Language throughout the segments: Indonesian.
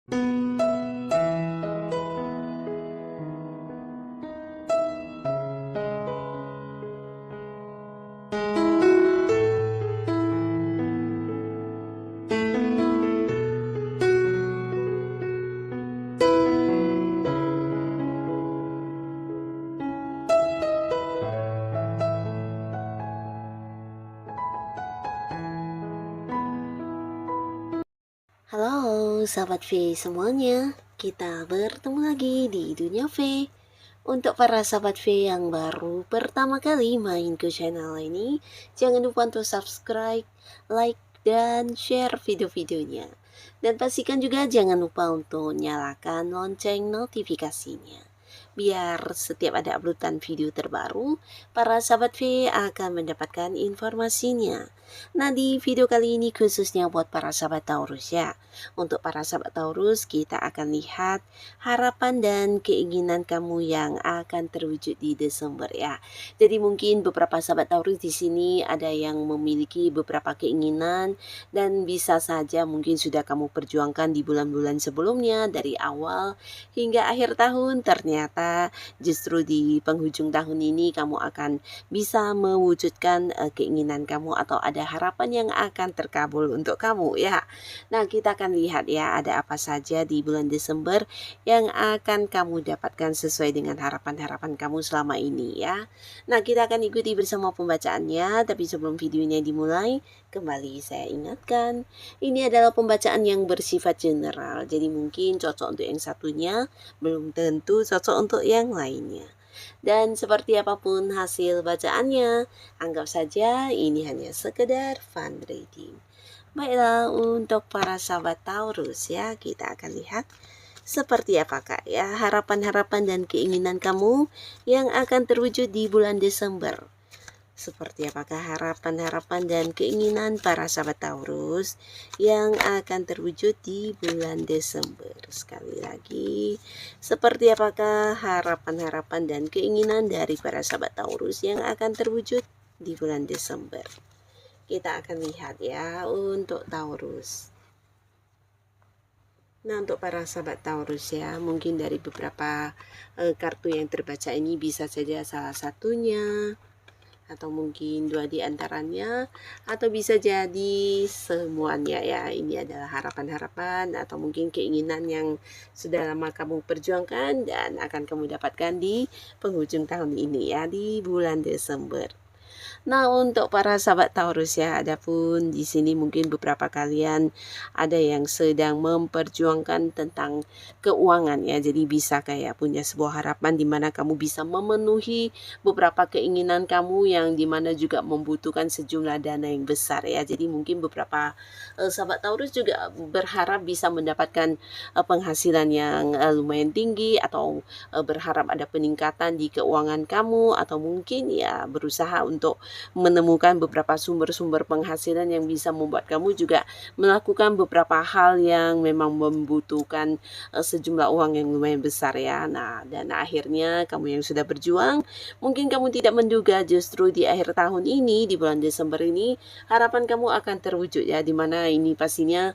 Halo sahabat V semuanya, kita bertemu lagi di Dunia V. Untuk para sahabat V yang baru pertama kali main ke channel ini, jangan lupa untuk subscribe, like, dan share video-videonya. Dan pastikan juga jangan lupa untuk nyalakan lonceng notifikasinya. Biar setiap ada uploadan video terbaru, para sahabat V akan mendapatkan informasinya. Nah, di video kali ini khususnya buat para sahabat Taurus ya. Untuk para sahabat Taurus, kita akan lihat harapan dan keinginan kamu yang akan terwujud di Desember ya. Jadi mungkin beberapa sahabat Taurus di sini ada yang memiliki beberapa keinginan dan bisa saja mungkin sudah kamu perjuangkan di bulan-bulan sebelumnya dari awal hingga akhir tahun, ternyata justru di penghujung tahun ini kamu akan bisa mewujudkan keinginan kamu atau ada harapan yang akan terkabul untuk kamu ya. Nah, kita akan lihat ya ada apa saja di bulan Desember yang akan kamu dapatkan sesuai dengan harapan-harapan kamu selama ini ya. Nah, kita akan ikuti bersama pembacaannya, tapi sebelum videonya dimulai, kembali saya ingatkan, ini adalah pembacaan yang bersifat general, jadi mungkin cocok untuk yang satunya, belum tentu cocok untuk yang lainnya. Dan seperti apapun hasil bacaannya, anggap saja ini hanya sekedar fun reading. Baiklah, untuk para sahabat Taurus ya, kita akan lihat seperti apakah ya harapan-harapan dan keinginan kamu yang akan terwujud di bulan Desember. Seperti apakah harapan-harapan dan keinginan para sahabat Taurus yang akan terwujud di bulan Desember. Sekali lagi, seperti apakah harapan-harapan dan keinginan dari para sahabat Taurus yang akan terwujud di bulan Desember. Kita akan lihat ya untuk Taurus. Nah, untuk para sahabat Taurus ya, mungkin dari beberapa kartu yang terbaca ini bisa saja salah satunya, atau mungkin dua di antaranya, atau bisa jadi semuanya ya. Ini adalah harapan-harapan atau mungkin keinginan yang sudah lama kamu perjuangkan dan akan kamu dapatkan di penghujung tahun ini ya, di bulan Desember. Nah, untuk para sahabat Taurus ya, adapun di sini mungkin beberapa kalian ada yang sedang memperjuangkan tentang keuangan ya. Jadi bisa kayak punya sebuah harapan di mana kamu bisa memenuhi beberapa keinginan kamu yang di mana juga membutuhkan sejumlah dana yang besar ya. Jadi mungkin beberapa sahabat Taurus juga berharap bisa mendapatkan penghasilan yang lumayan tinggi atau berharap ada peningkatan di keuangan kamu, atau mungkin ya berusaha untuk menemukan beberapa sumber-sumber penghasilan yang bisa membuat kamu juga melakukan beberapa hal yang memang membutuhkan sejumlah uang yang lumayan besar ya. Nah, dan akhirnya kamu yang sudah berjuang, mungkin kamu tidak menduga justru di akhir tahun ini, di bulan Desember ini, harapan kamu akan terwujud ya, dimana ini pastinya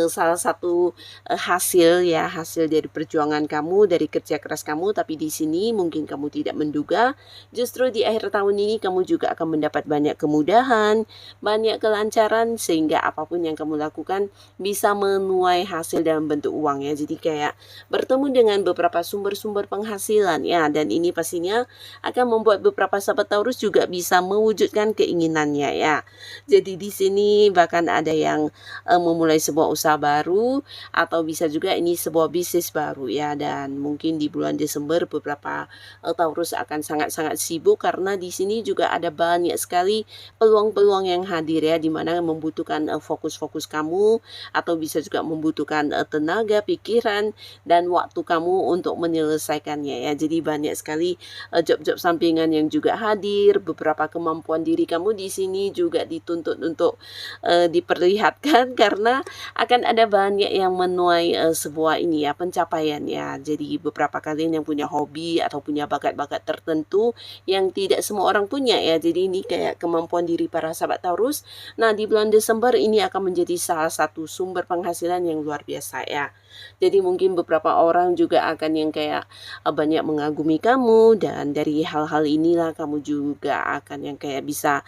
salah satu hasil ya, hasil dari perjuangan kamu, dari kerja keras kamu. Tapi di sini mungkin kamu tidak menduga justru di akhir tahun ini kamu juga akan mendapat banyak kemudahan, banyak kelancaran, sehingga apapun yang kamu lakukan bisa menuai hasil dalam bentuk uang ya. Jadi kayak bertemu dengan beberapa sumber-sumber penghasilan ya, dan ini pastinya akan membuat beberapa sahabat Taurus juga bisa mewujudkan keinginannya ya. Jadi di sini bahkan ada yang memulai sebuah usaha baru, atau bisa juga ini sebuah bisnis baru ya. Dan mungkin di bulan Desember beberapa Taurus akan sangat-sangat sibuk karena di sini juga ada banyak sekali peluang-peluang yang hadir ya, dimana membutuhkan fokus-fokus kamu, atau bisa juga membutuhkan tenaga, pikiran, dan waktu kamu untuk menyelesaikannya ya. Jadi banyak sekali job-job sampingan yang juga hadir, beberapa kemampuan diri kamu di sini juga dituntut untuk diperlihatkan karena akan ada banyak yang menuai sebuah ini ya, pencapaian ya. Jadi beberapa kalian yang punya hobi atau punya bakat-bakat tertentu yang tidak semua orang punya ya. Jadi ini kayak kemampuan diri para sahabat Taurus. Nah, di bulan Desember ini akan menjadi salah satu sumber penghasilan yang luar biasa ya. Jadi mungkin beberapa orang juga akan yang kayak banyak mengagumi kamu, dan dari hal-hal inilah kamu juga akan yang kayak bisa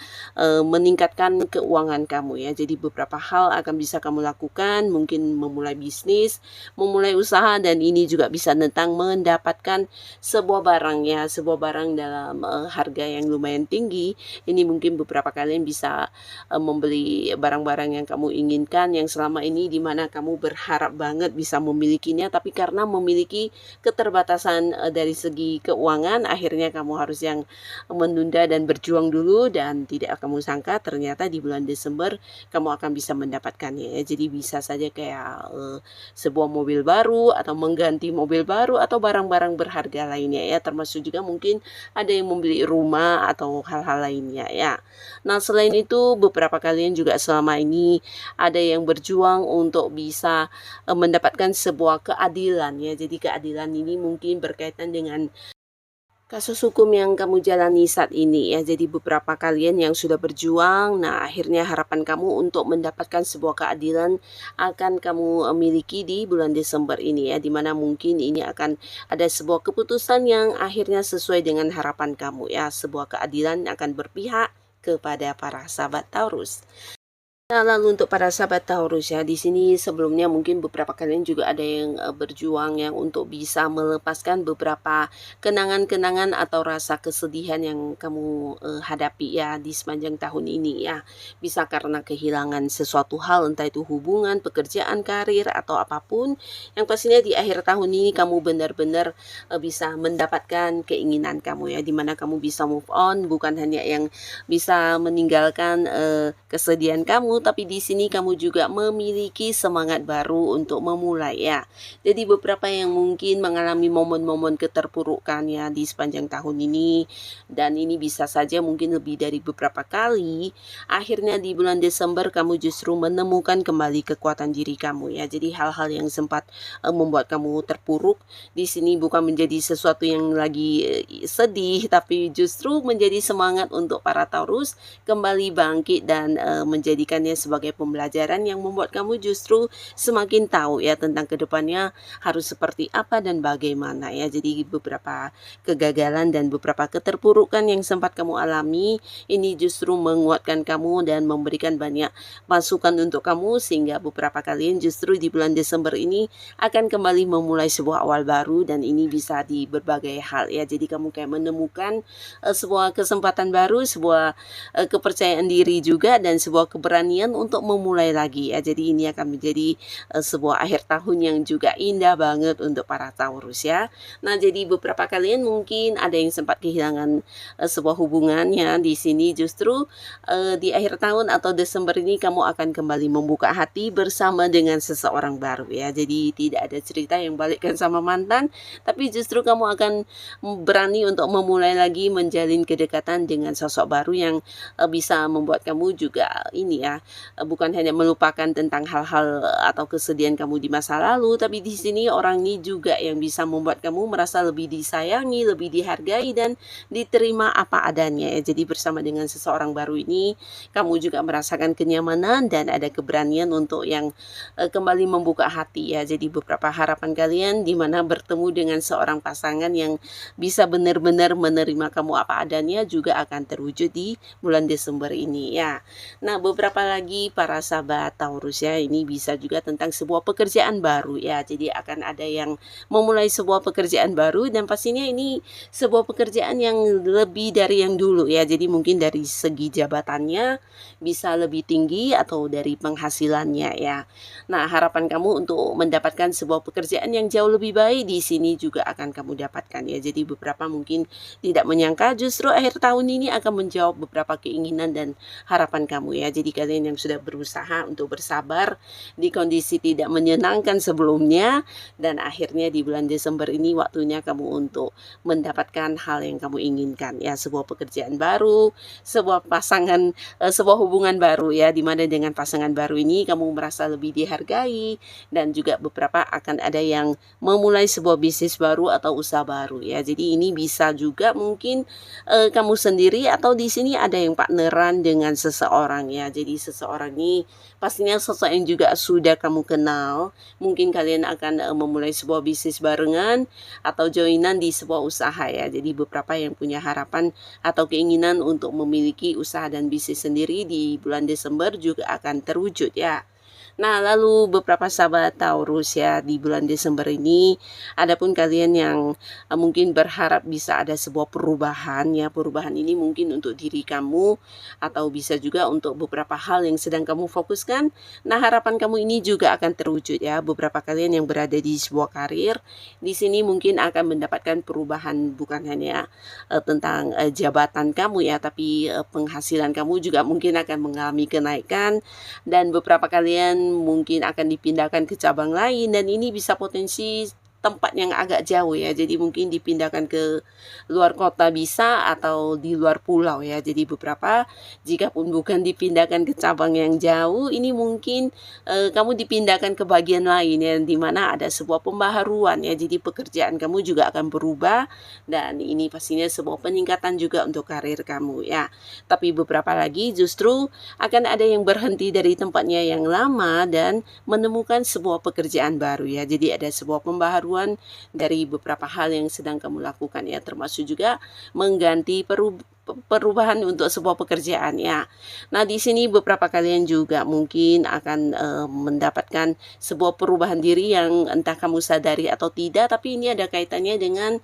meningkatkan keuangan kamu ya. Jadi beberapa hal akan bisa kamu lakukan, mungkin memulai bisnis, memulai usaha, dan ini juga bisa tentang mendapatkan sebuah barang ya, sebuah barang dalam harga yang lumayan tinggi. Ini mungkin beberapa kalian bisa membeli barang-barang yang kamu inginkan, yang selama ini dimana kamu berharap banget bisa memilikinya, tapi karena memiliki keterbatasan dari segi keuangan, akhirnya kamu harus yang menunda dan berjuang dulu, dan tidak kamu sangka ternyata di bulan Desember kamu akan bisa mendapatkannya ya. Jadi bisa saja kayak sebuah mobil baru, atau mengganti mobil baru, atau barang-barang berharga lainnya ya, termasuk juga mungkin ada yang membeli rumah atau hal-hal lainnya ya. Nah, selain itu beberapa kalian juga selama ini ada yang berjuang untuk bisa mendapatkan sebuah keadilan ya. Jadi keadilan ini mungkin berkaitan dengan kasus hukum yang kamu jalani saat ini ya. Jadi beberapa kalian yang sudah berjuang, nah akhirnya harapan kamu untuk mendapatkan sebuah keadilan akan kamu miliki di bulan Desember ini ya, dimana mungkin ini akan ada sebuah keputusan yang akhirnya sesuai dengan harapan kamu ya. Sebuah keadilan akan berpihak kepada para sahabat Taurus. Nah, lalu untuk para sahabat Taurus ya, di sini sebelumnya mungkin beberapa kalian juga ada yang berjuang yang untuk bisa melepaskan beberapa kenangan-kenangan atau rasa kesedihan yang kamu hadapi ya di sepanjang tahun ini ya. Bisa karena kehilangan sesuatu hal, entah itu hubungan, pekerjaan, karir, atau apapun. Yang pastinya di akhir tahun ini kamu benar-benar bisa mendapatkan keinginan kamu ya, dimana kamu bisa move on, bukan hanya yang bisa meninggalkan kesedihan kamu, tapi di sini kamu juga memiliki semangat baru untuk memulai ya. Jadi beberapa yang mungkin mengalami momen-momen keterpurukan ya di sepanjang tahun ini, dan ini bisa saja mungkin lebih dari beberapa kali, akhirnya di bulan Desember kamu justru menemukan kembali kekuatan diri kamu ya. Jadi hal-hal yang sempat membuat kamu terpuruk di sini bukan menjadi sesuatu yang lagi sedih, tapi justru menjadi semangat untuk para Taurus kembali bangkit dan menjadikannya sebagai pembelajaran yang membuat kamu justru semakin tahu ya tentang kedepannya harus seperti apa dan bagaimana ya. Jadi beberapa kegagalan dan beberapa keterpurukan yang sempat kamu alami ini justru menguatkan kamu dan memberikan banyak masukan untuk kamu, sehingga beberapa kalian justru di bulan Desember ini akan kembali memulai sebuah awal baru, dan ini bisa di berbagai hal ya. Jadi kamu kayak menemukan sebuah kesempatan baru, sebuah kepercayaan diri juga, dan sebuah keberanian untuk memulai lagi ya. Jadi ini akan menjadi sebuah akhir tahun yang juga indah banget untuk para Taurus ya. Nah, jadi beberapa kalian mungkin ada yang sempat kehilangan sebuah hubungannya. Di sini justru di akhir tahun atau Desember ini kamu akan kembali membuka hati bersama dengan seseorang baru ya. Jadi tidak ada cerita yang balikkan sama mantan, tapi justru kamu akan berani untuk memulai lagi menjalin kedekatan dengan sosok baru yang bisa membuat kamu juga ini ya, bukan hanya melupakan tentang hal-hal atau kesedihan kamu di masa lalu, tapi di sini orang ini juga yang bisa membuat kamu merasa lebih disayangi, lebih dihargai, dan diterima apa adanya ya. Jadi bersama dengan seseorang baru ini kamu juga merasakan kenyamanan dan ada keberanian untuk yang kembali membuka hati ya. Jadi beberapa harapan kalian di mana bertemu dengan seorang pasangan yang bisa benar-benar menerima kamu apa adanya juga akan terwujud di bulan Desember ini ya. Nah, beberapa lagi para sahabat Taurus ya, ini bisa juga tentang sebuah pekerjaan baru ya. Jadi akan ada yang memulai sebuah pekerjaan baru, dan pastinya ini sebuah pekerjaan yang lebih dari yang dulu ya. Jadi mungkin dari segi jabatannya bisa lebih tinggi atau dari penghasilannya ya. Nah, harapan kamu untuk mendapatkan sebuah pekerjaan yang jauh lebih baik di sini juga akan kamu dapatkan ya. Jadi beberapa mungkin tidak menyangka justru akhir tahun ini akan menjawab beberapa keinginan dan harapan kamu ya. Jadi kalian kalian yang sudah berusaha untuk bersabar di kondisi tidak menyenangkan sebelumnya, dan akhirnya di bulan Desember ini waktunya kamu untuk mendapatkan hal yang kamu inginkan ya, sebuah pekerjaan baru, sebuah pasangan, sebuah hubungan baru ya, dimana dengan pasangan baru ini kamu merasa lebih dihargai, dan juga beberapa akan ada yang memulai sebuah bisnis baru atau usaha baru ya. Jadi ini bisa juga mungkin kamu sendiri atau di sini ada yang partneran dengan seseorang ya. Jadi seseorang ini pastinya sosok yang juga sudah kamu kenal. Mungkin kalian akan memulai sebuah bisnis barengan atau joinan di sebuah usaha ya. Jadi beberapa yang punya harapan atau keinginan untuk memiliki usaha dan bisnis sendiri di bulan Desember juga akan terwujud ya. Nah, lalu beberapa sahabat Taurus ya, di bulan Desember ini, adapun kalian yang mungkin berharap bisa ada sebuah perubahan ya, perubahan ini mungkin untuk diri kamu atau bisa juga untuk beberapa hal yang sedang kamu fokuskan. Nah, harapan kamu ini juga akan terwujud ya. Beberapa kalian yang berada di sebuah karir, di sini mungkin akan mendapatkan perubahan bukan hanya tentang jabatan kamu ya, tapi penghasilan kamu juga mungkin akan mengalami kenaikan, dan beberapa kalian mungkin akan dipindahkan ke cabang lain, dan ini bisa potensi tempat yang agak jauh ya. Jadi mungkin dipindahkan ke luar kota bisa atau di luar pulau ya. Jadi beberapa jika pun bukan dipindahkan ke cabang yang jauh, ini mungkin kamu dipindahkan ke bagian lain ya, di mana ada sebuah pembaharuan ya. Jadi pekerjaan kamu juga akan berubah, dan ini pastinya sebuah peningkatan juga untuk karir kamu ya. Tapi beberapa lagi justru akan ada yang berhenti dari tempatnya yang lama dan menemukan sebuah pekerjaan baru ya. Jadi ada sebuah pembaharuan dari beberapa hal yang sedang kamu lakukan ya, termasuk juga mengganti perubahan untuk sebuah pekerjaan ya. Nah, di sini beberapa kalian juga mungkin akan mendapatkan sebuah perubahan diri yang entah kamu sadari atau tidak, tapi ini ada kaitannya dengan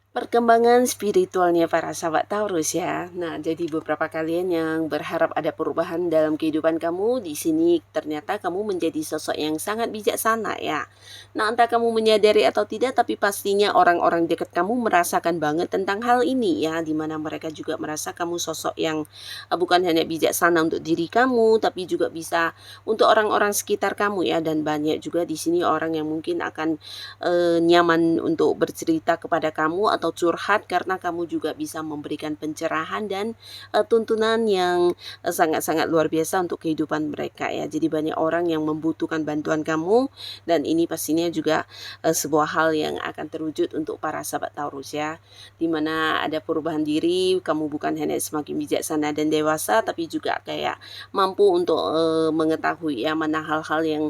perkembangan spiritualnya para sahabat Taurus ya. Nah, jadi beberapa kalian yang berharap ada perubahan dalam kehidupan kamu, di sini ternyata kamu menjadi sosok yang sangat bijaksana ya. Nah, entah kamu menyadari atau tidak, tapi pastinya orang-orang dekat kamu merasakan banget tentang hal ini ya, dimana mereka juga merasa kamu sosok yang bukan hanya bijaksana untuk diri kamu, tapi juga bisa untuk orang-orang sekitar kamu ya. Dan banyak juga di sini orang yang mungkin akan nyaman untuk bercerita kepada kamu atau curhat, karena kamu juga bisa memberikan pencerahan dan tuntunan yang sangat-sangat luar biasa untuk kehidupan mereka ya. Jadi banyak orang yang membutuhkan bantuan kamu, dan ini pastinya juga sebuah hal yang akan terwujud untuk para sahabat Taurus ya, dimana ada perubahan diri, kamu bukan hanya semakin bijaksana dan dewasa, tapi juga kayak mampu untuk mengetahui ya mana hal-hal yang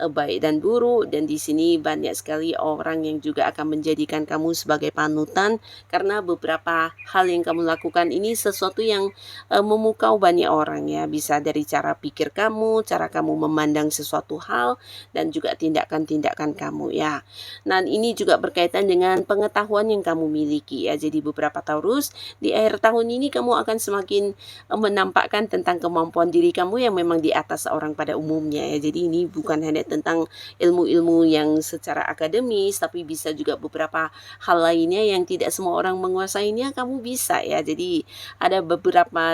baik dan buruk. Dan di sini banyak sekali orang yang juga akan menjadikan kamu sebagai panutan, karena beberapa hal yang kamu lakukan ini sesuatu yang memukau banyak orang ya, bisa dari cara pikir kamu, cara kamu memandang sesuatu hal, dan juga tindakan-tindakan kamu ya. Nah, ini juga berkaitan dengan pengetahuan yang kamu miliki ya. Jadi beberapa Taurus, di akhir tahun ini kamu akan semakin menampakkan tentang kemampuan diri kamu yang memang di atas orang pada umumnya ya. Jadi ini bukan hanya tentang ilmu-ilmu yang secara akademis, tapi bisa juga beberapa hal lainnya yang tidak semua orang menguasainya, kamu bisa ya. Jadi ada beberapa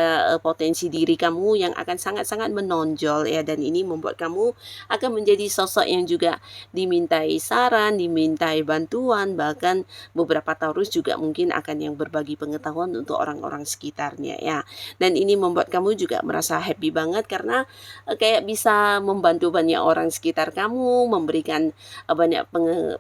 potensi diri kamu yang akan sangat-sangat menonjol ya, dan ini membuat kamu akan menjadi sosok yang juga dimintai saran, dimintai bantuan, bahkan beberapa Taurus juga mungkin akan yang berbagi pengetahuan untuk orang-orang sekitarnya ya. Dan ini membuat kamu juga merasa happy banget, karena kayak bisa membantu banyak orang sekitar kamu, memberikan banyak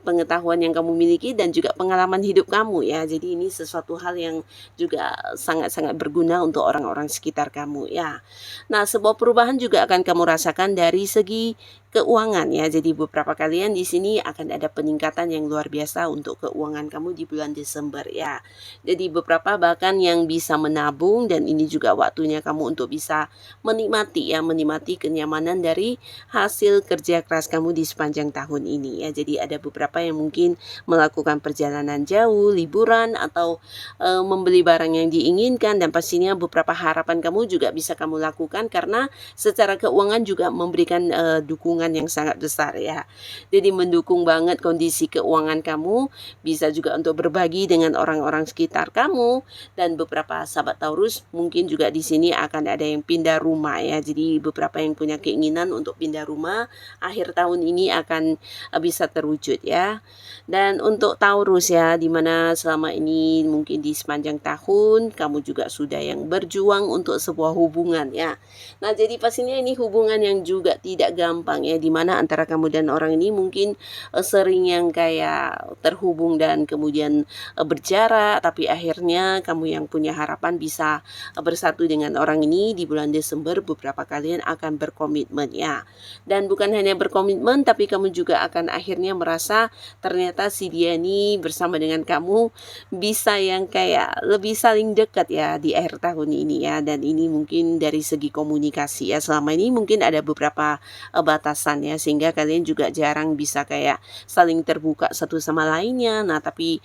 pengetahuan yang kamu miliki dan juga pengalaman hidup kamu ya. Jadi ini sesuatu hal yang juga sangat-sangat berguna untuk orang-orang sekitar kamu ya. Nah, sebuah perubahan juga akan kamu rasakan dari segi keuangan ya. Jadi beberapa kalian di sini akan ada peningkatan yang luar biasa untuk keuangan kamu di bulan Desember ya. Jadi beberapa bahkan yang bisa menabung, dan ini juga waktunya kamu untuk bisa menikmati kenyamanan dari hasil kerja keras kamu di sepanjang tahun ini ya. Jadi ada beberapa yang mungkin melakukan perjalanan jauh, liburan, atau membeli barang yang diinginkan, dan pastinya beberapa harapan kamu juga bisa kamu lakukan, karena secara keuangan juga memberikan dukungan tabungan yang sangat besar ya. Jadi mendukung banget kondisi keuangan kamu, bisa juga untuk berbagi dengan orang-orang sekitar kamu, dan beberapa sahabat Taurus mungkin juga di sini akan ada yang pindah rumah ya. Jadi beberapa yang punya keinginan untuk pindah rumah akhir tahun ini akan bisa terwujud ya. Dan untuk Taurus ya, dimana selama ini mungkin di sepanjang tahun kamu juga sudah yang berjuang untuk sebuah hubungan ya. Nah, jadi pastinya ini hubungan yang juga tidak gampang ya, dimana antara kamu dan orang ini mungkin sering yang kayak terhubung dan kemudian berjarak, tapi akhirnya kamu yang punya harapan bisa bersatu dengan orang ini di bulan Desember. Beberapa kalian akan berkomitmen ya. Dan bukan hanya berkomitmen, tapi kamu juga akan akhirnya merasa ternyata si dia ini bersama dengan kamu bisa yang kayak lebih saling dekat ya di akhir tahun ini ya. Dan ini mungkin dari segi komunikasi ya, selama ini mungkin ada beberapa batasan ya, sehingga kalian juga jarang bisa kayak saling terbuka satu sama lainnya. Nah, tapi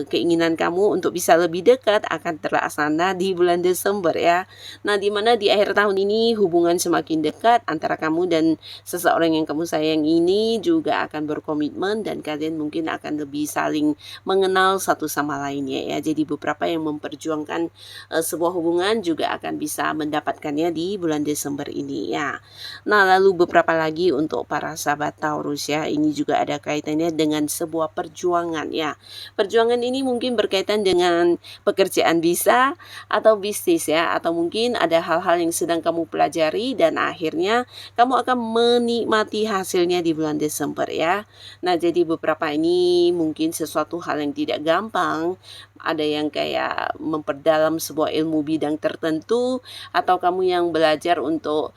keinginan kamu untuk bisa lebih dekat akan terlaksana di bulan Desember ya. Nah, dimana di akhir tahun ini hubungan semakin dekat antara kamu dan seseorang yang kamu sayang ini juga akan berkomitmen, dan kalian mungkin akan lebih saling mengenal satu sama lainnya ya. Jadi beberapa yang memperjuangkan sebuah hubungan juga akan bisa mendapatkannya di bulan Desember ini ya. Nah, lalu beberapa lagi untuk para sahabat Taurus ya, ini juga ada kaitannya dengan sebuah perjuangan ya. Perjuangan ini mungkin berkaitan dengan pekerjaan bisa atau bisnis ya, atau mungkin ada hal-hal yang sedang kamu pelajari dan akhirnya kamu akan menikmati hasilnya di bulan Desember ya. Nah, jadi beberapa ini mungkin sesuatu hal yang tidak gampang, ada yang kayak memperdalam sebuah ilmu bidang tertentu, atau kamu yang belajar untuk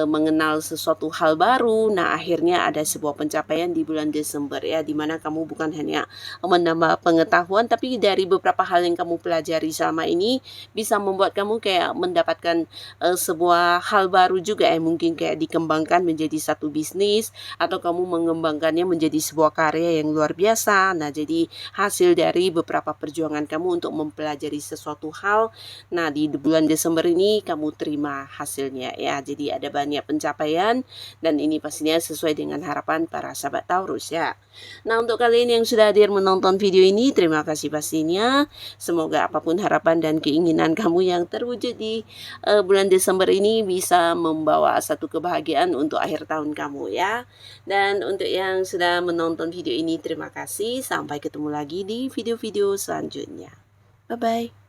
mengenal sesuatu hal baru. Nah, akhirnya ada sebuah pencapaian di bulan Desember ya, dimana kamu bukan hanya menambah pengetahuan, tapi dari beberapa hal yang kamu pelajari selama ini bisa membuat kamu kayak mendapatkan sebuah hal baru juga ya, mungkin kayak dikembangkan menjadi satu bisnis, atau kamu mengembangkannya menjadi sebuah karya yang luar biasa. Nah, jadi hasil dari beberapa perjuangan kamu untuk mempelajari sesuatu hal, nah di bulan Desember ini kamu terima hasilnya ya. Jadi ada banyak pencapaian, dan ini pastinya sesuai dengan harapan para sahabat Taurus ya. Nah, untuk kalian yang sudah hadir menonton video ini, terima kasih pastinya. Semoga apapun harapan dan keinginan kamu yang terwujud di bulan Desember ini bisa membawa satu kebahagiaan untuk akhir tahun kamu ya. Dan untuk yang sudah menonton video ini, terima kasih. Sampai ketemu lagi di video-video selanjutnya. Bye-bye.